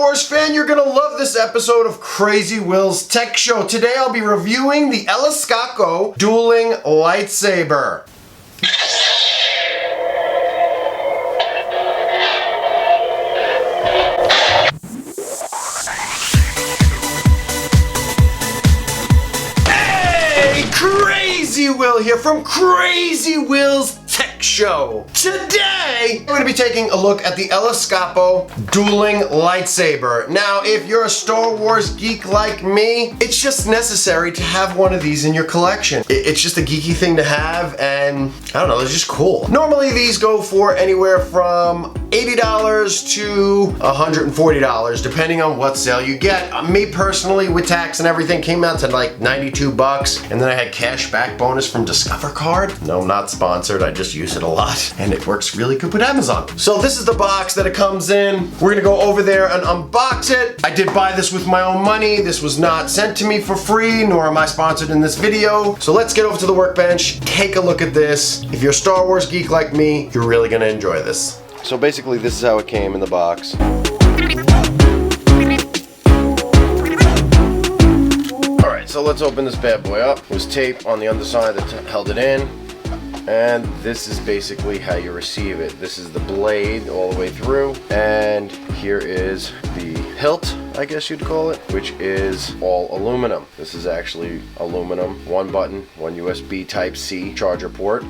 Wars fan, you're gonna love this episode of Crazy Will's Tech Show. Today I'll be reviewing the Eleskoco Dueling Lightsaber. Hey, Crazy Will here from Crazy Will's Tech Show. Today, we're going to be taking a look at the Eleskoco Dueling Lightsaber. Now, if you're a Star Wars geek like me, it's just necessary to have one of these in your collection. It's just a geeky thing to have, and I don't know, it's just cool. Normally, these go for anywhere from $80 to $140, depending on what sale you get. Me personally, with tax and everything, came out to like 92 bucks, and then I had cash back bonus from Discover Card. No, not sponsored, I just use it a lot, and it works really good with Amazon. So this is the box that it comes in. We're gonna go over there and unbox it. I did buy this with my own money. This was not sent to me for free, nor am I sponsored in this video. So let's get over to the workbench, take a look at this. If you're a Star Wars geek like me, you're really gonna enjoy this. So basically this is how it came in the box. Alright, so let's open this bad boy up. There was tape on the underside that held it in. And this is basically how you receive it. This is the blade all the way through. And here is the hilt, I guess you'd call it, which is all aluminum. This is actually aluminum. One button, one USB Type-C charger port.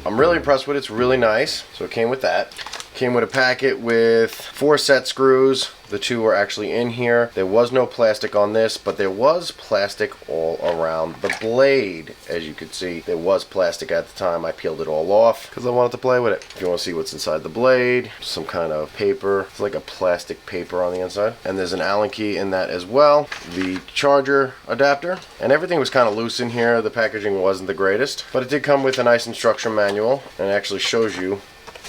I'm really impressed with it. It's really nice. So it came with that. Came with a packet with 4 set screws. The 2 are actually in here. There was no plastic on this, but there was plastic all around the blade. As you can see, there was plastic at the time. I peeled it all off because I wanted to play with it. If you want to see what's inside the blade, some kind of paper. It's like a plastic paper on the inside. And there's an Allen key in that as well. The charger adapter. And everything was kind of loose in here. The packaging wasn't the greatest. But it did come with a nice instruction manual. And it actually shows you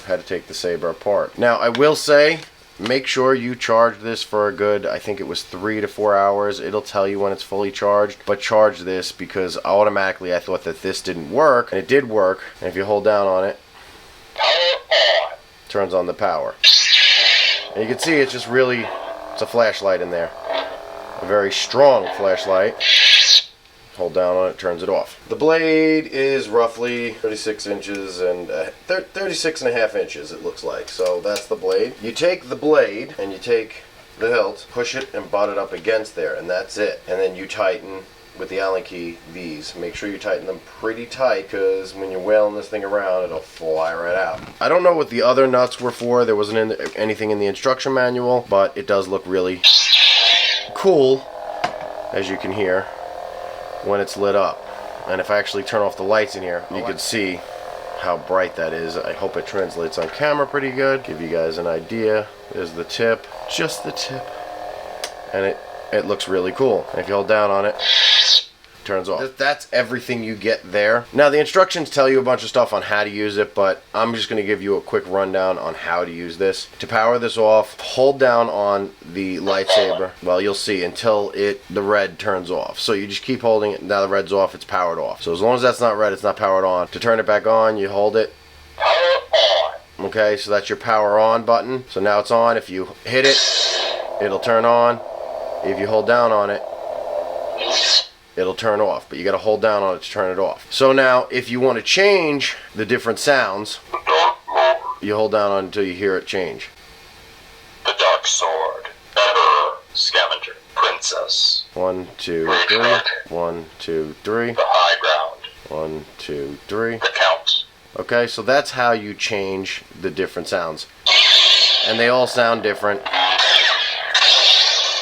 how to take the Saber apart. Now, I will say, make sure you charge this for a good, I think it was 3 to 4 hours. It'll tell you when it's fully charged, but charge this because automatically I thought that this didn't work, and it did work. And if you hold down on it, turns on the power. And you can see it's just really, it's a flashlight in there. A very strong flashlight. Hold down on it, turns it off. The blade is roughly 36 inches and 36 and a half inches it looks like. So that's the blade. You take the blade and you take the hilt, push it and butt it up against there, and that's it. And then you tighten with the Allen key these. Make sure you tighten them pretty tight because when you're wailing this thing around, it'll fly right out. I don't know what the other nuts were for. There wasn't anything in the instruction manual, but it does look really cool, as you can hear, when it's lit up. And if I actually turn off the lights in here, you can see how bright that is. I hope it translates on camera pretty good. Give you guys an idea. There's the tip, just the tip, and it looks really cool. And if you hold down on it, turns off. That's everything you get there. Now the instructions tell you a bunch of stuff on how to use it, but I'm just going to give you a quick rundown on how to use this. To power this off, hold down on the lightsaber, well, you'll see, until the red turns off. So you just keep holding it. Now the red's off, it's powered off. So as long as that's not red, it's not powered on. To turn it back on, you hold it. Okay, so that's your power on button. So now it's on. If you hit it, it'll turn on. If you hold down on it, it'll turn off, but you got to hold down on it to turn it off. So now, if you want to change the different sounds, you hold down on it until you hear it change. The Dark Sword, Emperor, Scavenger, Princess. 1, 2, 3. 1, 2, 3. The High Ground. 1, 2, 3. The Count. Okay, so that's how you change the different sounds. And they all sound different.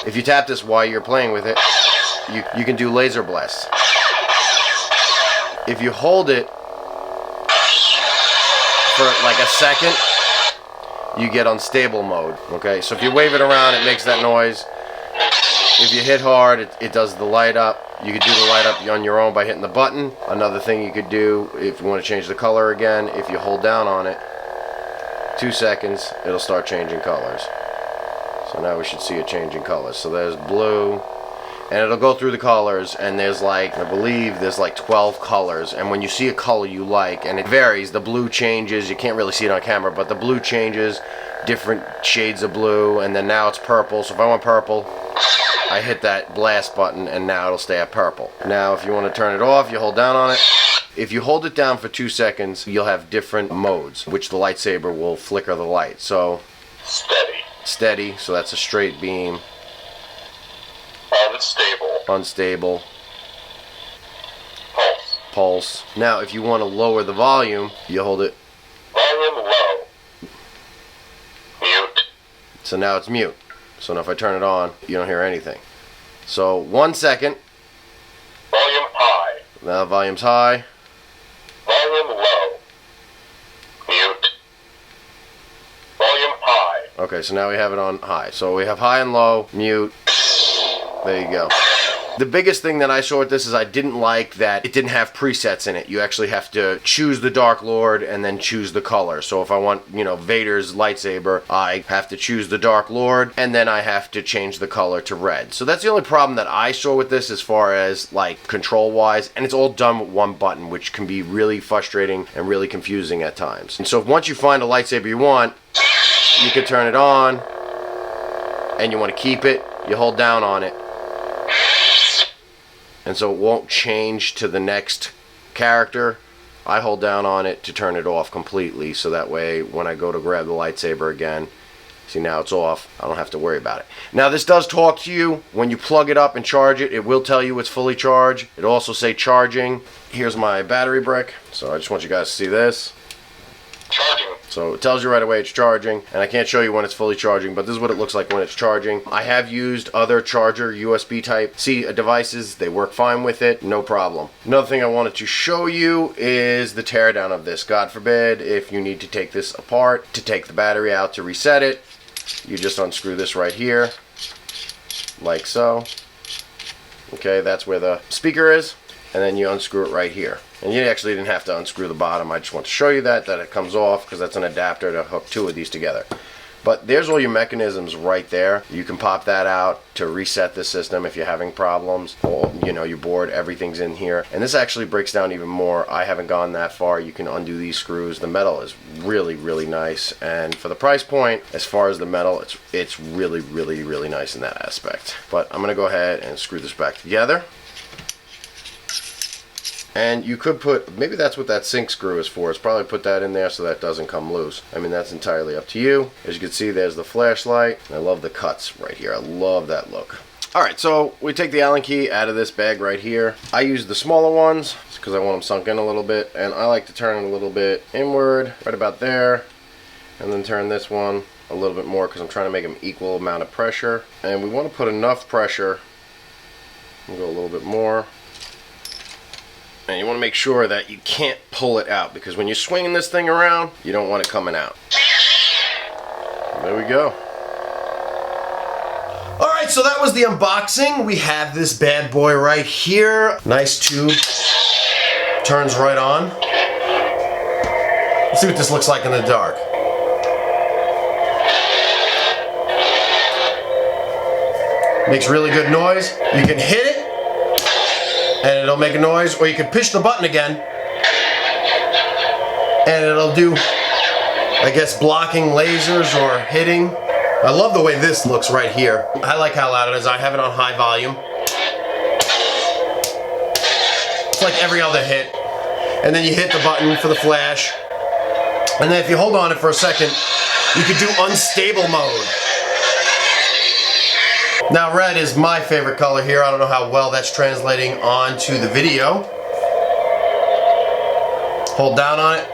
If you tap this while you're playing with it, you can do laser blasts. If you hold it for like a second, you get unstable mode. Okay, so if you wave it around, it makes that noise. If you hit hard, it does the light up. You could do the light up on your own by hitting the button. Another thing you could do, if you want to change the color again, if you hold down on it, 2 seconds, it'll start changing colors. So now we should see it changing colors. So there's blue. and it'll go through the colors, and there's like, I believe there's like 12 colors, and when you see a color you like, and it varies, the blue changes, you can't really see it on camera, but the blue changes, different shades of blue, and then now it's purple. So if I want purple, I hit that blast button, and now it'll stay at purple. Now if you want to turn it off, you hold down on it. If you hold it down for 2 seconds, you'll have different modes, which the lightsaber will flicker the light. So steady, so that's a straight beam. Unstable. Pulse. Now if you want to lower the volume, you hold it. Volume low. Mute. So now it's mute. So now if I turn it on, you don't hear anything. So 1 second. Volume high. Now volume's high. Volume low. Mute. Volume high. Okay, so now we have it on high. So we have high and low, mute. There you go. The biggest thing that I saw with this is I didn't like that it didn't have presets in it. You actually have to choose the Dark Lord and then choose the color. So if I want, you know, Vader's lightsaber, I have to choose the Dark Lord and then I have to change the color to red. So that's the only problem that I saw with this as far as like control wise, and it's all done with one button, which can be really frustrating and really confusing at times. And so once you find a lightsaber you want, you can turn it on, and you want to keep it, you hold down on it. And so it won't change to the next character. I hold down on it to turn it off completely, so that way when I go to grab the lightsaber again, see, now it's off, I don't have to worry about it. Now this does talk to you. When you plug it up and charge it, it will tell you it's fully charged. It'll also say charging. Here's my battery brick, so I just want you guys to see this. Charging. So it tells you right away it's charging, and I can't show you when it's fully charging, but this is what it looks like when it's charging. I have used other charger USB type C devices. They work fine with it, no problem. Another thing I wanted to show you is the teardown of this. God forbid if you need to take this apart to take the battery out to reset it, you just unscrew this right here, like so. Okay, that's where the speaker is, and then you unscrew it right here. And you actually didn't have to unscrew the bottom. I just want to show you that it comes off, because that's an adapter to hook two of these together. But there's all your mechanisms right there. You can pop that out to reset the system if you're having problems, or you know, you're bored, everything's in here. And this actually breaks down even more. I haven't gone that far. You can undo these screws. The metal is really, really nice, and for the price point, as far as the metal, it's really, really, really nice in that aspect. But I'm gonna go ahead and screw this back together. And you could put, maybe that's what that sync screw is for. It's probably put that in there so that doesn't come loose. I mean, that's entirely up to you. As you can see, there's the flashlight. I love the cuts right here. I love that look. Alright, so we take the Allen key out of this bag right here. I use the smaller ones because I want them sunk in a little bit, and I like to turn it a little bit inward, right about there, and then turn this one a little bit more because I'm trying to make them equal amount of pressure. And we want to put enough pressure. We'll go a little bit more. And you want to make sure that you can't pull it out, because when you're swinging this thing around, you don't want it coming out. There we go. Alright, so that was the unboxing. We have this bad boy right here. Nice tube. Turns right on. Let's see what this looks like in the dark. Makes really good noise. You can hit it and it'll make a noise, or you can push the button again and it'll do, I guess, blocking lasers or hitting. I love the way this looks right here. I like how loud it is. I have it on high volume. It's like every other hit. And then you hit the button for the flash. And then if you hold on it for a second, you could do unstable mode. Now red is my favorite color here. I don't know how well that's translating onto the video. Hold down on it.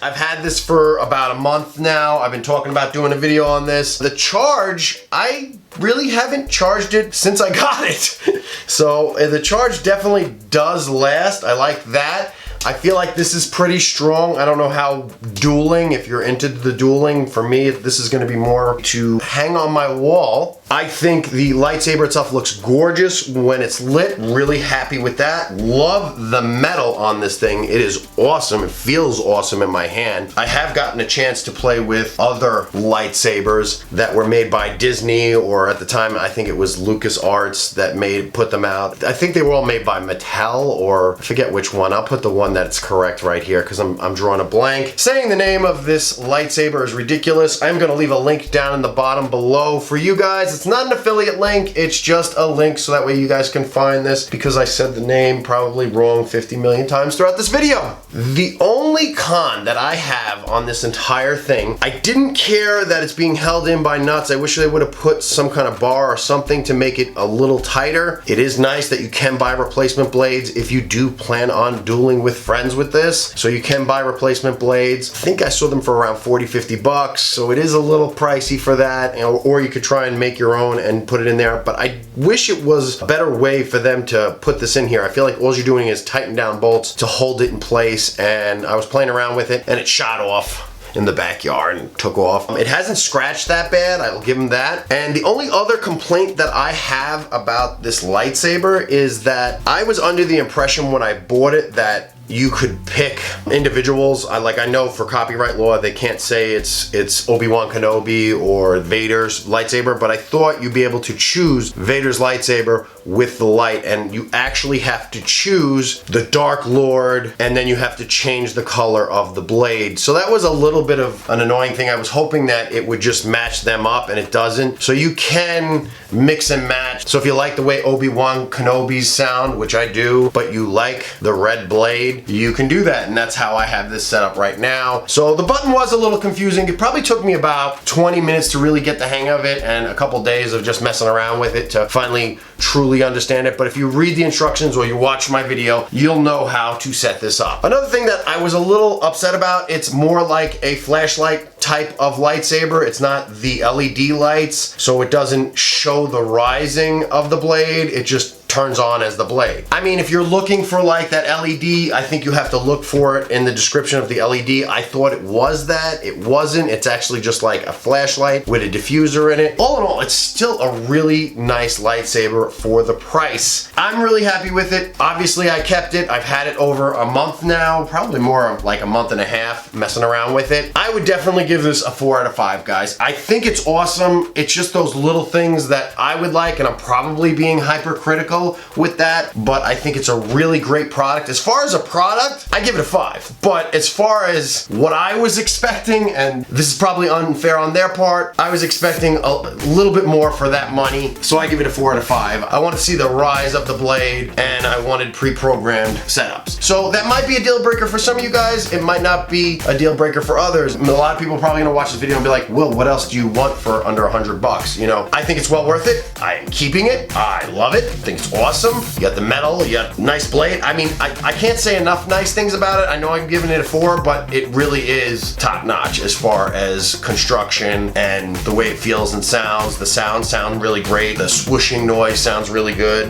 I've had this for about a month now. I've been talking about doing a video on this. The charge, I really haven't charged it since I got it. So the charge definitely does last. I like that. I feel like this is pretty strong. I don't know how dueling, if you're into the dueling. For me, this is going to be more to hang on my wall I think the lightsaber itself looks gorgeous when it's lit. Really happy with that. Love the metal on this thing. It is awesome. It feels awesome in my hand. I have gotten a chance to play with other lightsabers that were made by Disney, or at the time I think it was LucasArts that put them out. I think they were all made by Mattel, or I forget which one. I'll put the one that's correct right here because I'm drawing a blank. Saying the name of this lightsaber is ridiculous. I'm going to leave a link down in the bottom below for you guys. It's not an affiliate link, it's just a link so that way you guys can find this, because I said the name probably wrong 50 million times throughout this video. The only con that I have on this entire thing, I didn't care that it's being held in by nuts. I wish they would have put some kind of bar or something to make it a little tighter. It is nice that you can buy replacement blades if you do plan on dueling with friends with this. So you can buy replacement blades. I think I saw them for around 40-50 bucks, so it is a little pricey for that, or you could try and make your own and put it in there, but I wish it was a better way for them to put this in here. I feel like all you're doing is tighten down bolts to hold it in place, and I was playing around with it and it shot off in the backyard and took off. It hasn't scratched that bad, I'll give them that. And the only other complaint that I have about this lightsaber is that I was under the impression when I bought it that you could pick individuals. I know for copyright law they can't say it's Obi-Wan Kenobi or Vader's lightsaber, but I thought you'd be able to choose Vader's lightsaber with the light, and you actually have to choose the Dark Lord, and then you have to change the color of the blade. So that was a little bit of an annoying thing. I was hoping that it would just match them up, and it doesn't. So you can mix and match. So if you like the way Obi-Wan Kenobi's sound, which I do, but you like the red blade, you can do that, and that's how I have this set up right now. So the button was a little confusing. It probably took me about 20 minutes to really get the hang of it, and a couple days of just messing around with it to finally truly understand it. But if you read the instructions or you watch my video, you'll know how to set this up. Another thing that I was a little upset about, it's more like a flashlight type of lightsaber. It's not the LED lights, so it doesn't show the rising of the blade. It just turns on as the blade. I mean, if you're looking for like that LED, I think you have to look for it in the description of the LED. I thought it was that. It wasn't. It's actually just like a flashlight with a diffuser in it. All in all, it's still a really nice lightsaber for the price. I'm really happy with it. Obviously, I kept it. I've had it over a month now, probably more like a month and a half messing around with it. I would definitely give this a 4 out of 5, guys. I think it's awesome. It's just those little things that I would like, and I'm probably being hypercritical with that, but I think it's a really great product. As far as a product, I give it a 5. But as far as what I was expecting, and this is probably unfair on their part, I was expecting a little bit more for that money, so I give it a 4 out of 5. I want to see the rise of the blade, and I wanted pre-programmed setups. So that might be a deal breaker for some of you guys. It might not be a deal breaker for others. A lot of people are probably gonna watch this video and be like, Will, what else do you want for under 100 bucks? You know, I think it's well worth it. I am keeping it. I love it. I think it's awesome. You got the metal, you got nice blade. I mean, I can't say enough nice things about it. I know I'm giving it a 4, but it really is top notch as far as construction and the way it feels and sounds. The sounds sound really great. The swooshing noise sounds really good.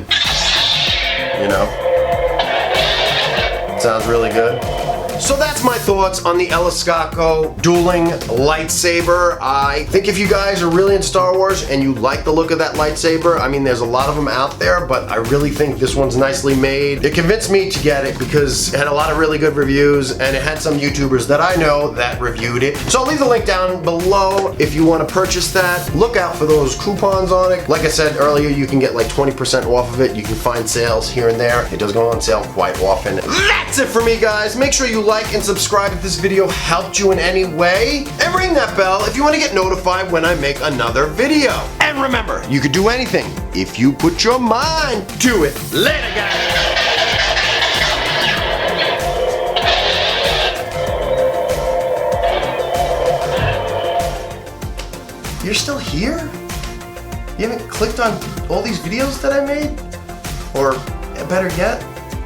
You know, it sounds really good. So that's my thoughts on the Eleskoco Dueling Lightsaber. I think if you guys are really into Star Wars and you like the look of that lightsaber, I mean, there's a lot of them out there, but I really think this one's nicely made. It convinced me to get it because it had a lot of really good reviews, and it had some YouTubers that I know that reviewed it. So I'll leave the link down below if you want to purchase that. Look out for those coupons on it. Like I said earlier, you can get like 20% off of it. You can find sales here and there. It does go on sale quite often. That's it for me, guys. Make sure you like and subscribe if this video helped you in any way, and ring that bell if you want to get notified when I make another video. And remember, you could do anything if you put your mind to it. Later, guys. You're still here? You haven't clicked on all these videos that I made? Or better yet,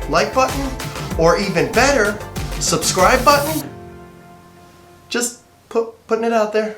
like button? Or even better, subscribe button? Just putting it out there.